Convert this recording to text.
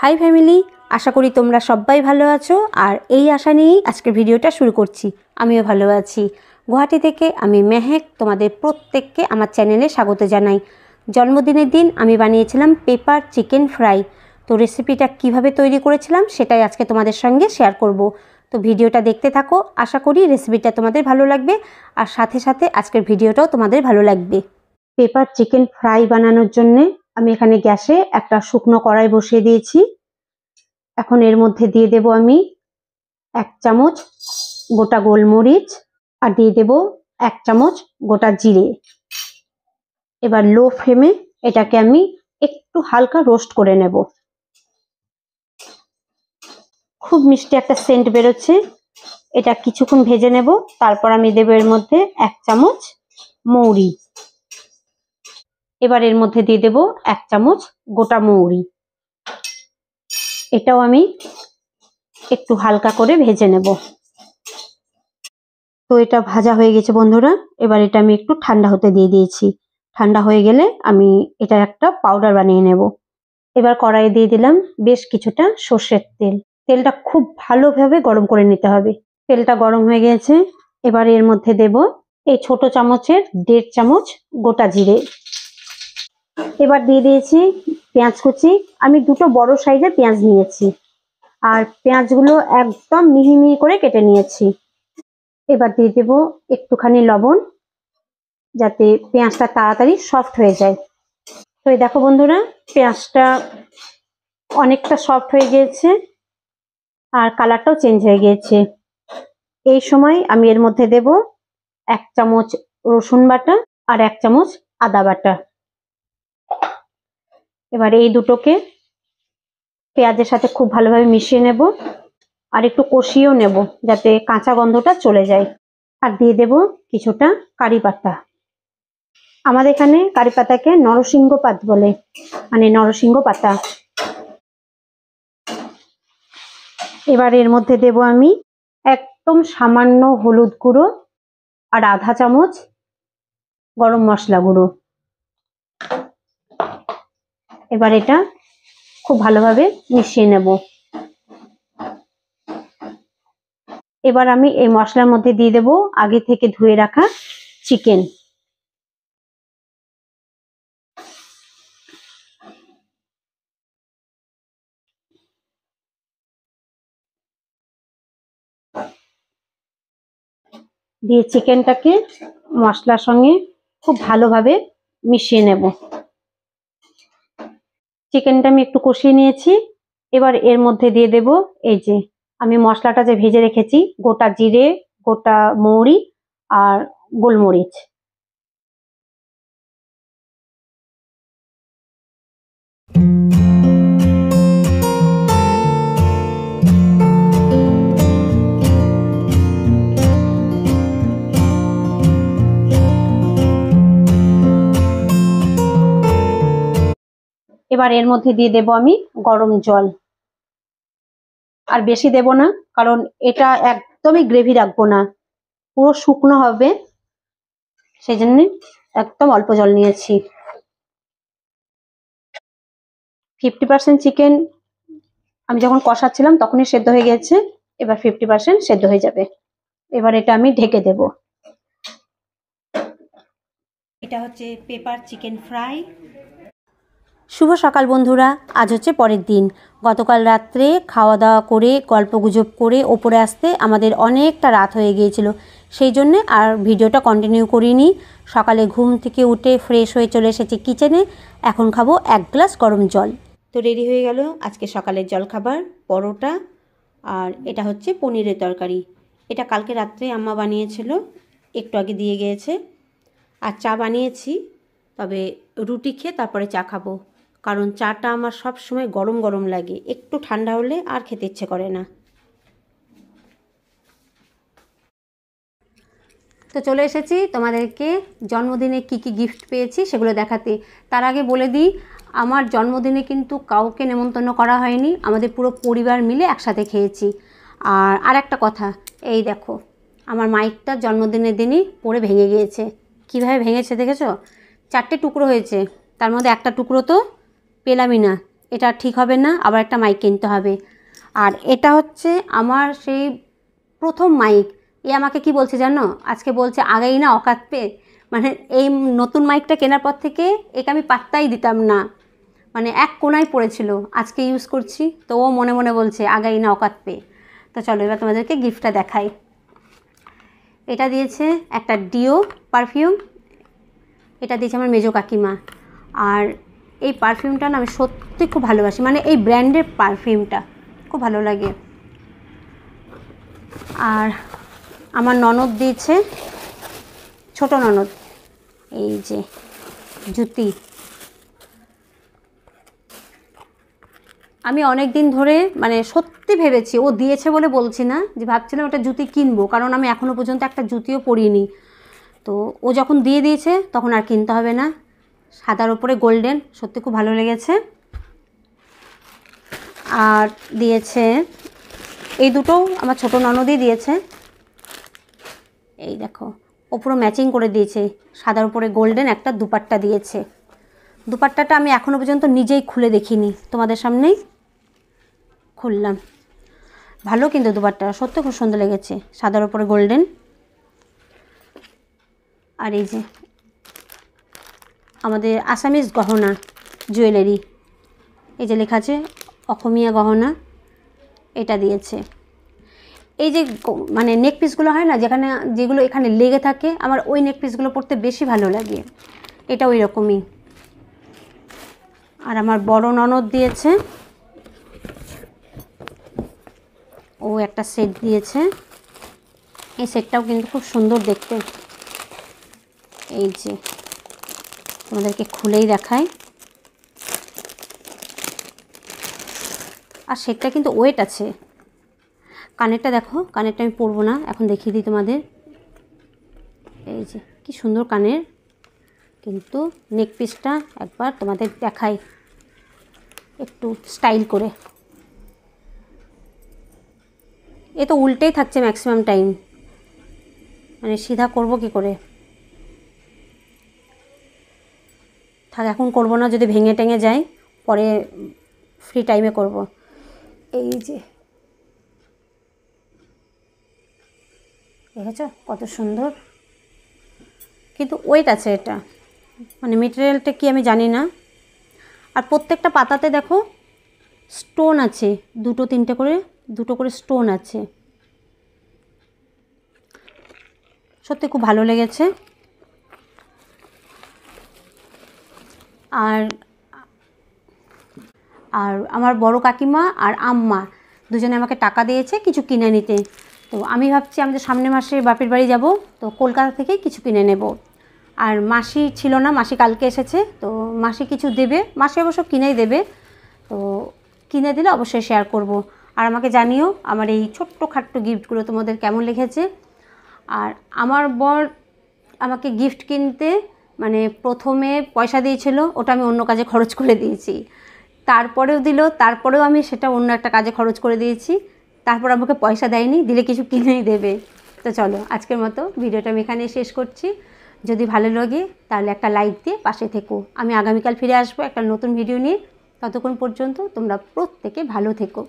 High family, আশা করি তোমরা সবাই ভালো আছো। আর এই আশা নিয়েই আজকের ভিডিওটা শুরু করছি। আমিও ভালো আছি। গুয়াহাটি থেকে আমি মেহেক তোমাদের প্রত্যেককে আমার চ্যানেলে স্বাগত জানাই। জন্মদিনের দিন আমি বানিয়েছিলাম পেপার চিকেন ফ্রাই। তো রেসিপিটা কিভাবে তৈরি করেছিলাম সেটাই আজকে তোমাদের সঙ্গে শেয়ার করব। তো ভিডিওটা দেখতে থাকো, আশা করি রেসিপিটা তোমাদের ভালো লাগবে আর সাথে সাথে আজকের ভিডিওটাও তোমাদের ভালো লাগবে। পেপার চিকেন ফ্রাই বানানোর জন্যে আমি এখানে গ্যাসে একটা শুকনো কড়াই বসিয়ে দিয়েছি। এখন এর মধ্যে দিয়ে দেব আমি 1 চামচ গোটা গোলমরিচ আর দিয়ে দেব 1 চামচ গোটা জিরে। এবার লো ফ্লেমে এটাকে আমি একটু হালকা রোস্ট করে নেব। খুব মিষ্টি একটা সেন্ট বেরোচ্ছে, এটা কিছুক্ষণ ভেজে নেব। তারপর আমি দেব এর মধ্যে 1 চামচ মৌরি। এবার এর মধ্যে দিয়ে দেব 1 চামচ গোটা মৌরি। এটাও আমি একটু হালকা করে ভেজে নেব। তো এটা ভাজা হয়ে গেছে বন্ধুরা। এবার এটা আমি একটু ঠান্ডা হতে দিয়ে দিয়েছি। ঠান্ডা হয়ে গেলে আমি এটার একটা পাউডার বানিয়ে নেব। এবার কড়াইয়ে দিয়ে দিলাম বেশ কিছুটা সর্ষের তেল। তেলটা খুব ভালোভাবে গরম করে নিতে হবে। তেলটা গরম হয়ে গেছে। এবার এর মধ্যে দেব এই ছোট চামচের 1.5 চামচ গোটা জিরে। এবার দিয়ে দিয়েছি পেঁয়াজ কুচি। আমি দুটো বড় সাইজের পেঁয়াজ নিয়েছি আর পেঁয়াজগুলো একদম মিহি মিহি করে কেটে নিয়েছি। এবার দিয়ে দেব একটুখানি লবণ, যাতে পেঁয়াজটা তাড়াতাড়ি সফট হয়ে যায়। তো এই দেখো বন্ধুরা, পেঁয়াজটা অনেকটা সফট হয়ে গিয়েছে আর কালারটাও চেঞ্জ হয়ে গিয়েছে। এই সময় আমি এর মধ্যে দেব 1 চামচ রসুন বাটা আর 1 চামচ আদা বাটা। এবার এই দুটোকে পেঁয়াজের সাথে খুব ভালোভাবে মিশিয়ে নেব আর একটু কষিয়েও নেব, যাতে কাঁচা গন্ধটা চলে যায়। আর দিয়ে দেব কিছুটা কারি পাতা। আমাদের এখানে কারি পাতাকে নরসিংহ পাত বলে, মানে নরসিংহ পাতা। এবার এর মধ্যে দেব আমি একদম সামান্য হলুদ গুঁড়ো আর আধা চামচ গরম মশলা গুঁড়ো। এবার এটা খুব ভালোভাবে মিশিয়ে নেব। এবার আমি এই মশলার মধ্যে দিয়ে দেব আগে থেকে ধুয়ে রাখা চিকেন। দিয়ে চিকেনটাকে মশলার সঙ্গে খুব ভালোভাবে মিশিয়ে নেব। চিকেনটা আমি একটু কষিয়ে নিয়েছি। এবার এর মধ্যে দিয়ে দেব এই যে আমি মশলাটা যে ভেজে রেখেছি, গোটা জিরে, গোটা মৌরি আর গোলমরিচ। এবার এর মধ্যে দিয়ে দেব আমি গরম জল। আর বেশি দেব না, কারণ এটা একদমই গ্রেভি রাখবো না, পুরো শুকনো হবে, সেই জন্য একদম অল্প জল নিয়েছি। 50% চিকেন আমি যখন কষাচ্ছিলাম তখনই সেদ্ধ হয়ে গেছে। এবার 50% সেদ্ধ হয়ে যাবে। এবার এটা আমি ঢেকে দেব। এটা হচ্ছে পেপার চিকেন ফ্রাই। শুভ সকাল বন্ধুরা, আজ হচ্ছে পরের দিন। গতকাল রাত্রে খাওয়া দাওয়া করে গল্পগুজব করে ওপরে আসতে আমাদের অনেকটা রাত হয়ে গিয়েছিল, সেই জন্যে আর ভিডিওটা কন্টিনিউ করিনি। সকালে ঘুম থেকে উঠে ফ্রেশ হয়ে চলে এসেছি কিচেনে। এখন খাবো 1 গ্লাস গরম জল। তো রেডি হয়ে গেল আজকে সকালের জলখাবার, পরোটা আর এটা হচ্ছে পনিরের তরকারি। এটা কালকে রাত্রে আম্মা বানিয়েছিল, একটু আগে দিয়ে গিয়েছে। আর চা বানিয়েছি, তবে রুটি খেয়ে তারপরে চা খাবো, কারণ চাটা আমার সব সময় গরম গরম লাগে, একটু ঠান্ডা হলে আর খেতে ইচ্ছে করে না। তো চলে এসেছি তোমাদেরকে জন্মদিনে কি কি গিফট পেয়েছি সেগুলো দেখাতে। তার আগে বলে দিই, আমার জন্মদিনে কিন্তু কাউকে নেমন্তন্ন করা হয়নি, আমাদের পুরো পরিবার মিলে একসাথে খেয়েছি। আর একটা কথা, এই দেখো আমার মাইকটা জন্মদিনের দিনই পড়ে ভেঙে গিয়েছে। কীভাবে ভেঙেছে দেখেছো? 4টে টুকরো হয়েছে, তার মধ্যে একটা টুকরো তো পেলামই না। এটা ঠিক হবে না, আবার একটা মাইক কিনতে হবে। আর এটা হচ্ছে আমার সেই প্রথম মাইক। এ আমাকে কি বলছে জানো, আজকে বলছে আগেই না অকাত পে। মানে এই নতুন মাইকটা কেনার পর থেকে একে আমি পাত্তাই দিতাম না, মানে এক কোনায় পড়েছিল, আজকে ইউজ করছি তো ও মনে মনে বলছে আগেই না অকাত পে। তো চলো এবার তোমাদেরকে গিফটটা দেখাই। এটা দিয়েছে একটা ডিও পারফিউম, এটা দিয়েছে আমার মেজো কাকিমা। আর এই পারফিউমটা না আমি সত্যি খুব ভালোবাসি, মানে এই ব্র্যান্ডের পারফিউমটা খুব ভালো লাগে। আর আমার ননদ দিয়েছে, ছোট ননদ, এই যে জুতি। আমি অনেক দিন ধরে মানে সত্যি ভেবেছি, ও দিয়েছে বলে বলছি না, যে ভাবছিলাম একটা জুতি কিনবো, কারণ আমি এখনও পর্যন্ত একটা জুতিও পরিনি। তো ও যখন দিয়ে দিয়েছে তখন আর কিনতে হবে না। সাদার ওপরে গোল্ডেন, সত্যি খুব ভালো লেগেছে। আর দিয়েছে এই দুটোও আমার ছোট ননদই দিয়েছে। এই দেখো ও পুরো ম্যাচিং করে দিয়েছে, সাদার উপরে গোল্ডেন একটা দুপাট্টা দিয়েছে। দুপাট্টাটা আমি এখনও পর্যন্ত নিজেই খুলে দেখিনি, তোমাদের সামনেই খুললাম। ভালো কিন্তু দুপাট্টা সত্যি খুব সুন্দর লেগেছে, সাদার উপরে গোল্ডেন। আর এই যে আমাদের আসামিজ গহনা জুয়েলারি, এই যে লেখা আছে অসমীয়া গহনা, এটা দিয়েছে। এই যে মানে নেক পিসগুলো হয় না, যেগুলো এখানে লেগে থাকে, আমার ওই নেক পিসগুলো পরতে বেশি ভালো লাগে, এটা ওই রকমই। আর আমার বড় ননদ দিয়েছে, ও একটা সেট দিয়েছে। এই সেটটাও কিন্তু খুব সুন্দর দেখতে। এই যে তোমাদেরকে খুলেই দেখাই। আর সেটটা কিন্তু ওয়েট আছে। কানেরটা দেখো, কানেরটা আমি পরবো না, এখন দেখিয়ে দিই তোমাদের। এই যে কি সুন্দর কানের, কিন্তু নেক পিসটা একবার তোমাদের দেখাই একটু স্টাইল করে। এ তো উল্টেই থাকছে ম্যাক্সিমাম টাইম, মানে সিধা করব কি করে। থাক এখন করব না, যদি ভেঙে টেঙে যায় পরে ফ্রি টাইমে করব। এই যে দেখেছ কত সুন্দর, কিন্তু ওয়েট আছে এটা, মানে মেটেরিয়ালটা কি আমি জানি না। আর প্রত্যেকটা পাতাতে দেখো স্টোন আছে, দুটো করে স্টোন আছে, সত্যি খুব ভালো লেগেছে। আর আর আমার বড় কাকিমা আর আম্মা দুজনে আমাকে টাকা দিয়েছে কিছু কিনে নিতে। তো আমি ভাবছি আমাদের সামনের মাসে বাপের বাড়ি যাব, তো কলকাতা থেকে কিছু কিনে নেব। আর মাসি ছিল না, মাসি কালকে এসেছে, তো মাসি কিছু দেবে, মাসি অবশ্য কিনেই দেবে, তো কিনে দিলে অবশ্যই শেয়ার করব। আর আমাকে জানিও আমার এই ছোট্ট খাট্ট গিফটগুলো তোমাদের কেমন লেগেছে। আর আমার বর আমাকে গিফট কিনতে মানে প্রথমে পয়সা দিয়েছিল, ওটা আমি অন্য কাজে খরচ করে দিয়েছি। তারপরেও দিল, তারপরেও আমি সেটা অন্য একটা কাজে খরচ করে দিয়েছি। তারপর আমাকে পয়সা দেয়নি, দিলে কিছু কিনেই দেবে। তো চলো আজকের মতো ভিডিওটা আমি এখানে শেষ করছি। যদি ভালো লাগে তাহলে একটা লাইক দিয়ে পাশে থেকো। আমি আগামীকাল ফিরে আসবো একটা নতুন ভিডিও নিয়ে। ততক্ষণ পর্যন্ত তোমরা প্রত্যেকে ভালো থেকো।